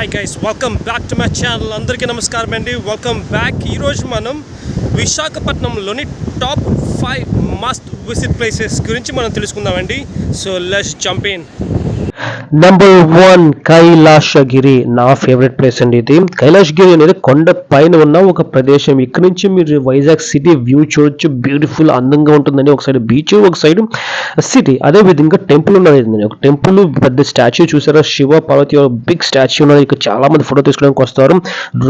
Hi guys, welcome back to my channel. అందరికీ నమస్కారం అండి. Welcome back. ఈరోజు మనం విశాఖపట్నంలోని టాప్ 5 మస్ట్ విజిట్ ప్లేసెస్ గురించి మనం తెలుసుకుందామండి. So let's jump in. Number 1 Kailasagiri. నా ఫేవరెట్ ప్లేస్ అండి ఇది. కైలాసగిరి అనేది కొండ పైన ఉన్న ఒక ప్రదేశం. ఇక్కడ నుంచి మీరు వైజాగ్ సిటీ వ్యూ చూడొచ్చు. బ్యూటిఫుల్, అందంగా ఉంటుందండి. ఒక సైడ్ బీచ్, ఒక సైడ్ సిటీ. అదే విధంగా టెంపుల్ ఉన్నది. ఒక టెంపుల్, పెద్ద స్టాచ్యూ చూసారా, శివ పార్వతి బిగ్ స్టాచ్యూ ఉన్నది. ఇక్కడ చాలా మంది ఫోటో తీసుకోవడానికి వస్తారు.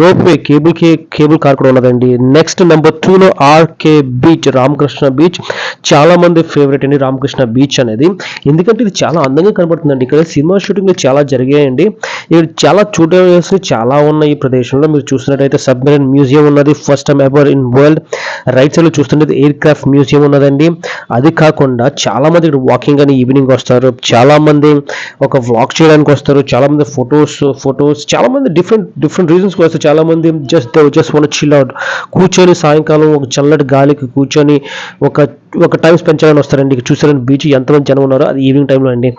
రోప్ వే, కేబుల్ కార్ కూడా ఉన్నదండి. నెక్స్ట్ నెంబర్ 2 లో ఆర్కే బీచ్, రామకృష్ణ బీచ్. చాలా మంది ఫేవరెట్ అండి రామకృష్ణ బీచ్ అనేది. ఎందుకంటే ఇది చాలా అందంగా కనబడుతుందండి. ఇక్కడ సినిమా షూటింగ్లు చాలా జరిగాయండి. ఇక్కడ చాలా చూడవలసి చాలా ఉన్నాయి. ఈ ప్రదేశంలో మీరు చూసినట్టయితే సబ్మెరైన్ మ్యూజియం ఉన్నది, first time ever in world. Right side లో చూస్తుంటే ఎయిర్ క్రాఫ్ట్ మ్యూజియం ఉన్నదండి. అది కాకుండా చాలా మంది ఇక్కడ వాకింగ్ అని ఈవినింగ్ వస్తారు. చాలా మంది ఒక వ్లాగ్ చేయడానికి వస్తారు. చాలా మంది ఫొటోస్ చాలా మంది డిఫరెంట్ రీజన్స్ వస్తారు. చాలా మంది జస్ట్ వన్ చిల్ అవుట్, కూర్చొని సాయంకాలం ఒక చల్లటి గాలికి కూర్చొని ఒక టైం స్పెండ్ చేయాలని వస్తారండి. చూసారండి బీచ్ ఎంతమంది జనం ఉన్నారో, అది ఈవినింగ్ టైంలో అండి.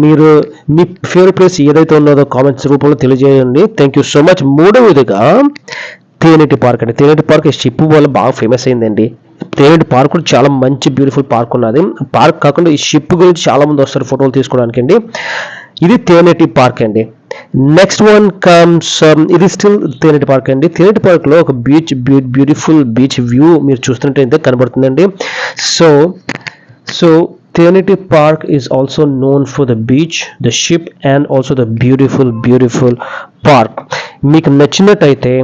మీరు మీ ఫేవరెట్ ప్లేస్ ఏదైతే ఉన్నదో కామెంట్స్ రూపంలో తెలియజేయండి. Thank you so much. మూడవదిగా తేనెటి పార్క్ అండి. తేనెటి పార్క్ షిప్ వల్ల బాగా ఫేమస్ అయిందండి. తేనెటి పార్క్ కూడా చాలా మంచి బ్యూటిఫుల్ పార్క్ ఉన్నది. పార్క్ కాకుండా ఈ షిప్ గురించి చాలా మంది వస్తారు ఫోటోలు తీసుకోవడానికి అండి. ఇది తేనెటి పార్క్ అండి. నెక్స్ట్ వన్ కమ్స్, ఇది స్టిల్ తేనెటి పార్క్ అండి. తేనెటి పార్క్ లో ఒక బ్యూటిఫుల్ బీచ్ వ్యూ మీరు చూస్తున్నట్టయితే కనబడుతుందండి. So Trinity Park is also known for the beach, the ship and also the beautiful park. మీకు నచ్చినట్టయితే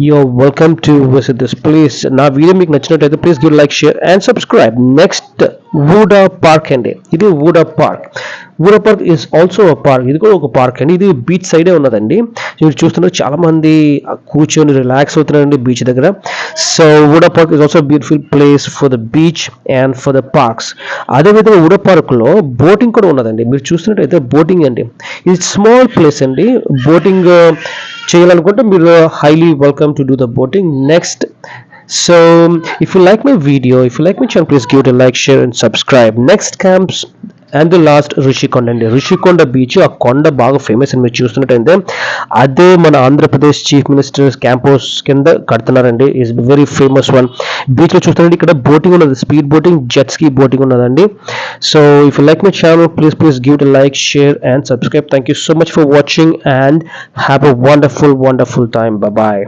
you're welcome to visit this place. నా వీడియో మీకు నచ్చినట్టయితే please give like, share and subscribe. Next VUDA park అండి. ఇది VUDA park is also park. ఇది కూడా ఒక పార్క్ అండి. ఇది బీచ్ సైడే ఉన్నదండి. మీరు చూస్తున్నారు చాలా మంది కూర్చొని రిలాక్స్ అవుతున్నారండి బీచ్ దగ్గర. So VUDA park is also beautiful place for the beach and for the parks. అదేవిధంగా వూడా పార్క్ లో బోటింగ్ కూడా ఉన్నదండి. మీరు చూస్తున్నట్టయితే బోటింగ్ అండి. ఇది స్మాల్ ప్లేస్ అండి. బోటింగ్ చేయాలనుకుంటే మీరు highly welcome to do the boating. Next, so if you like my video, if you like my channel, please give it a like, share and subscribe. Next comes and last Rishikonda అండి. Rishikonda beach, ఆ కొండ బాగా famous అని మీరు చూస్తున్నట్టయితే అదే మన Andhra Pradesh chief minister campus కింద కడుతున్నారండి. Is very famous one. Beach లో చూస్తున్నట్టు ఇక్కడ బోటింగ్ ఉన్నది, speed boating, jet ski boating ఉన్నదండి. So if you like my channel, please give it a like, share and subscribe. Thank you so much for watching and have a wonderful time. Bye bye.